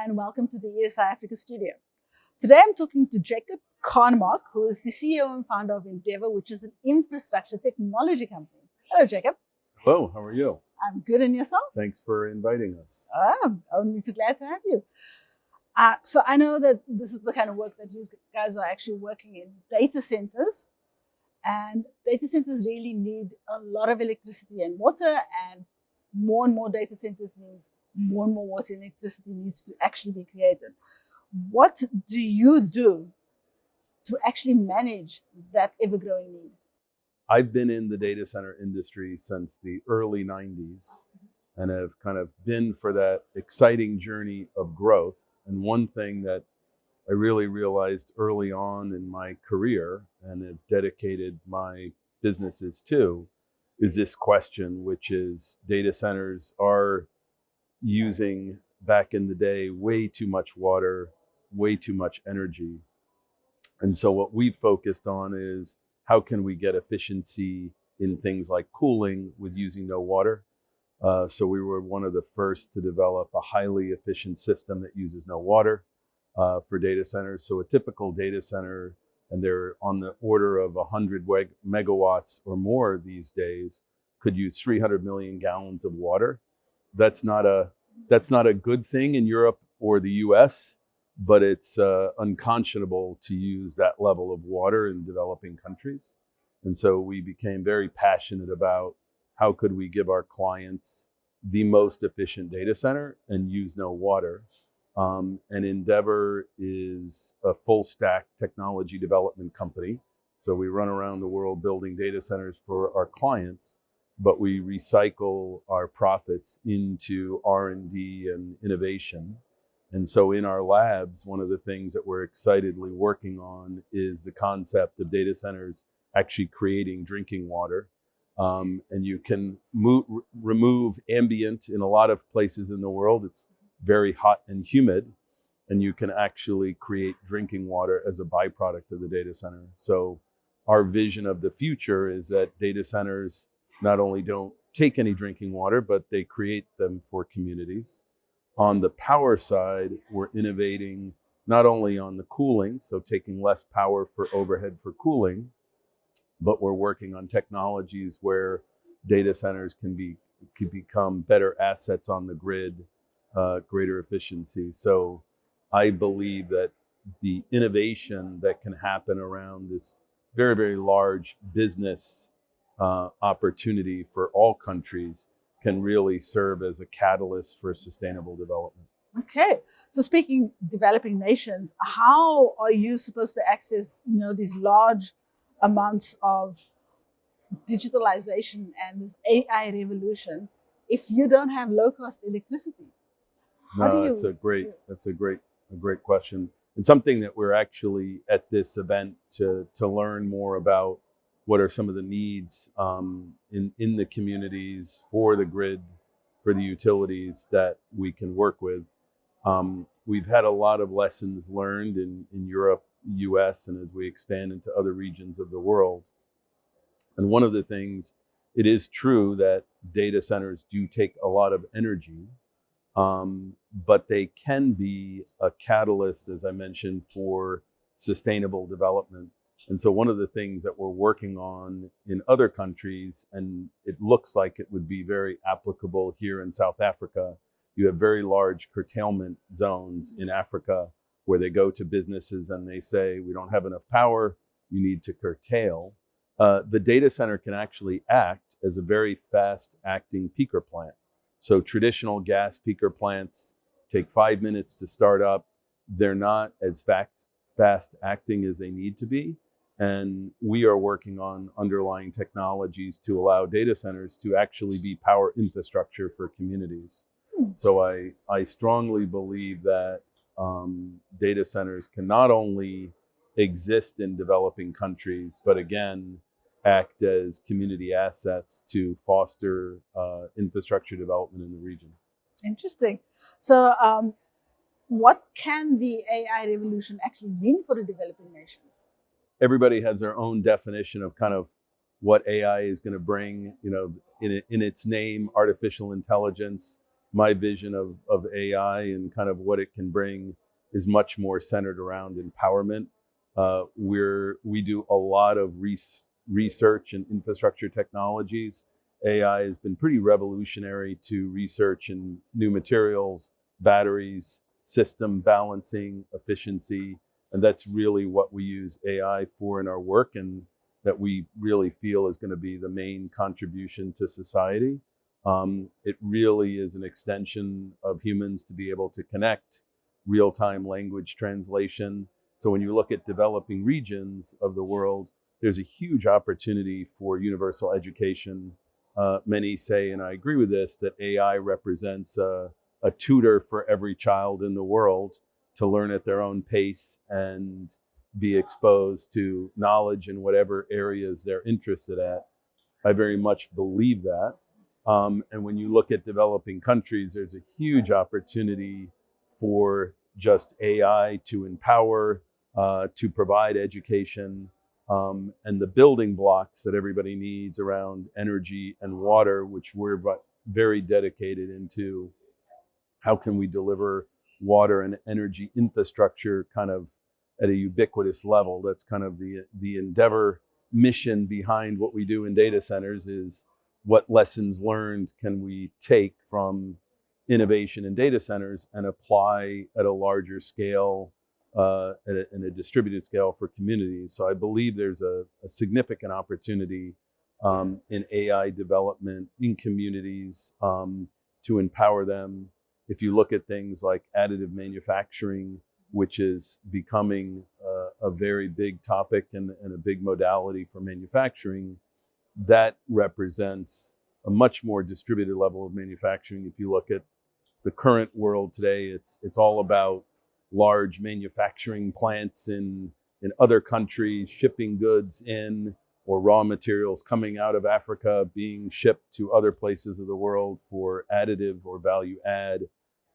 and welcome to the ESI Africa studio. Today I'm talking to Jakob Carnemark, who is the CEO and founder of Endeavour, which is an infrastructure technology company. Hello, Jakob. Hello, how are you? I'm good, and yourself? Thanks for inviting us. I'm only too glad to have you. So I know that this is the kind of work that you guys are actually working in, data centers. And data centers really need a lot of electricity and water, and more data centers means more and more water and electricity needs to actually be created. What do you do to actually manage that ever-growing need? I've been in the data center industry since the early 90s and have kind of been for that exciting journey of growth. And one thing that I really realized early on in my career and have dedicated my businesses to is this question, which is data centers are using, back in the day, way too much water, way too much energy. And so what we've focused on is how can we get efficiency in things like cooling with using no water. So we were one of the first to develop a highly efficient system that uses no water for data centers. So a typical data center, and they're on the order of 100 megawatts or more these days, could use 300 million gallons of water. That's not a good thing in Europe or the US, but it's unconscionable to use that level of water in developing countries. And so we became very passionate about how could we give our clients the most efficient data center and use no water. And Endeavour is a full stack technology development company. So we run around the world building data centers for our clients, but we recycle our profits into R&D and innovation. And so in our labs, one of the things that we're excitedly working on is the concept of data centers actually creating drinking water. And you can remove ambient in a lot of places in the world. It's very hot and humid, and you can actually create drinking water as a byproduct of the data center. So our vision of the future is that data centers not only don't take any drinking water, but they create them for communities. On the power side, we're innovating not only on the cooling, so taking less power for overhead for cooling, but we're working on technologies where data centers can become better assets on the grid, greater efficiency. So I believe that the innovation that can happen around this very, very large business opportunity for all countries can really serve as a catalyst for sustainable development. Okay, so speaking developing nations, how are you supposed to access these large amounts of digitalization and this AI revolution if you don't have low-cost electricity? That's a great question. And something that we're actually at this event to learn more about what are some of the needs in the communities for the grid, for the utilities that we can work with. We've had a lot of lessons learned in Europe, US, and as we expand into other regions of the world. And one of the things, it is true that data centers do take a lot of energy, but they can be a catalyst, as I mentioned, for sustainable development. And so one of the things that we're working on in other countries, and it looks like it would be very applicable here in South Africa, you have very large curtailment zones in Africa where they go to businesses and they say, we don't have enough power, you need to curtail. The data center can actually act as a very fast acting peaker plant. So traditional gas peaker plants take 5 minutes to start up. They're not as fast acting as they need to be. And we are working on underlying technologies to allow data centers to actually be power infrastructure for communities. So I strongly believe that data centers can not only exist in developing countries, but again, act as community assets to foster infrastructure development in the region. Interesting. So what can the AI revolution actually mean for a developing nation? Everybody has their own definition of kind of what AI is going to bring, in its name, artificial intelligence. my vision of AI and kind of what it can bring is much more centered around empowerment. We do a lot of research and infrastructure technologies. AI has been pretty revolutionary to research in new materials, batteries, system balancing, efficiency, and that's really what we use AI for in our work, and that we really feel is going to be the main contribution to society. It really is an extension of humans to be able to connect real-time language translation. So when you look at developing regions of the world, there's a huge opportunity for universal education. Many say, and I agree with this, that AI represents a tutor for every child in the world to learn at their own pace and be exposed to knowledge in whatever areas they're interested at. I very much believe that. And when you look at developing countries, there's a huge opportunity for just AI to empower, to provide education, and the building blocks that everybody needs around energy and water, which we're very dedicated into. How can we deliver water and energy infrastructure kind of at a ubiquitous level? That's kind of the Endeavour mission behind what we do in data centers, is what lessons learned can we take from innovation in data centers and apply at a larger scale, in a distributed scale for communities. So I believe there's a significant opportunity in AI development in communities, to empower them. If you look at things like additive manufacturing, which is becoming a very big topic and a big modality for manufacturing, that represents a much more distributed level of manufacturing. If you look at the current world today, it's all about large manufacturing plants in other countries, shipping goods in, or raw materials coming out of Africa being shipped to other places of the world for additive or value add.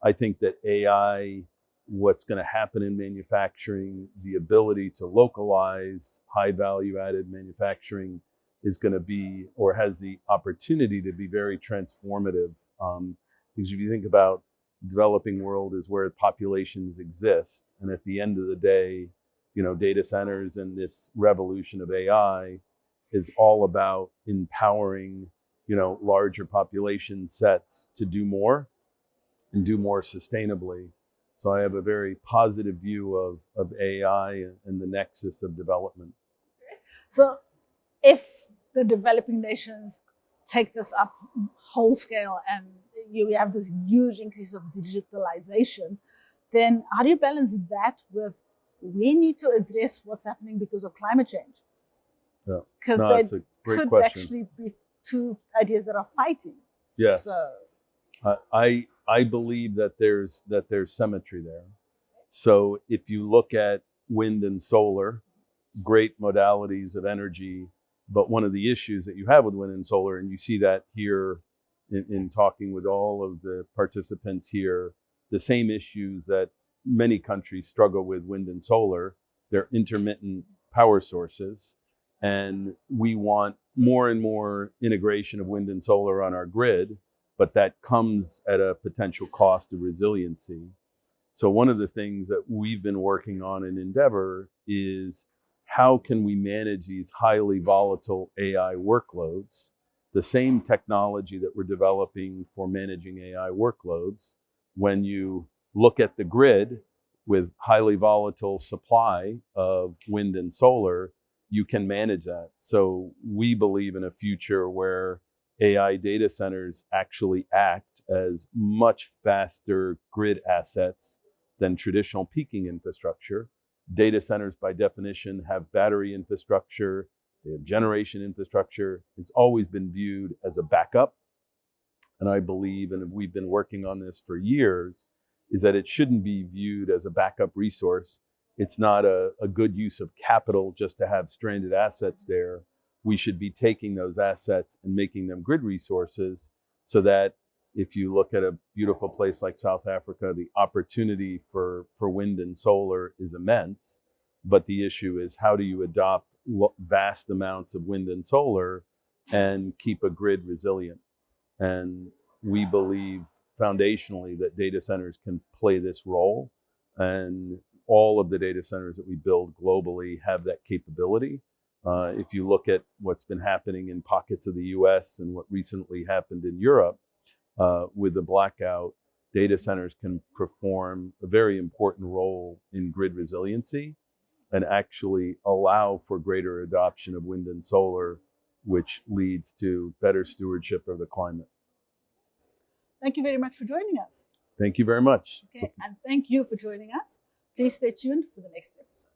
I think that AI, what's going to happen in manufacturing, the ability to localize high value added manufacturing, is going to be, or has the opportunity to be, very transformative. Because if you think about developing world is where populations exist, and at the end of the day, data centers and this revolution of AI is all about empowering, larger population sets to do more and do more sustainably. So I have a very positive view of AI and the nexus of development. So if the developing nations take this up whole scale and you have this huge increase of digitalization, then how do you balance that with, we need to address what's happening because of climate change? Yeah. Because No, that's a great could question. actually be two ideas that are fighting. Yes. So, I believe that there's symmetry there. So if you look at wind and solar, great modalities of energy, but one of the issues that you have with wind and solar, and you see that here in talking with all of the participants here, the same issues that many countries struggle with wind and solar, they're intermittent power sources. And we want more and more integration of wind and solar on our grid, but that comes at a potential cost of resiliency. So one of the things that we've been working on in Endeavour is, how can we manage these highly volatile AI workloads? The same technology that we're developing for managing AI workloads, when you look at the grid with highly volatile supply of wind and solar, you can manage that. So we believe in a future where AI data centers actually act as much faster grid assets than traditional peaking infrastructure. Data centers, by definition, have battery infrastructure, they have generation infrastructure. It's always been viewed as a backup. And I believe, and we've been working on this for years, is that it shouldn't be viewed as a backup resource. It's not a good use of capital just to have stranded assets there. We should be taking those assets and making them grid resources, so that if you look at a beautiful place like South Africa, the opportunity for wind and solar is immense. But the issue is, how do you adopt vast amounts of wind and solar and keep a grid resilient? And we believe foundationally that data centers can play this role. And all of the data centers that we build globally have that capability. If you look at what's been happening in pockets of the US and what recently happened in Europe with the blackout, data centers can perform a very important role in grid resiliency and actually allow for greater adoption of wind and solar, which leads to better stewardship of the climate. Thank you very much for joining us. Thank you very much. Okay, and thank you for joining us. Please stay tuned for the next episode.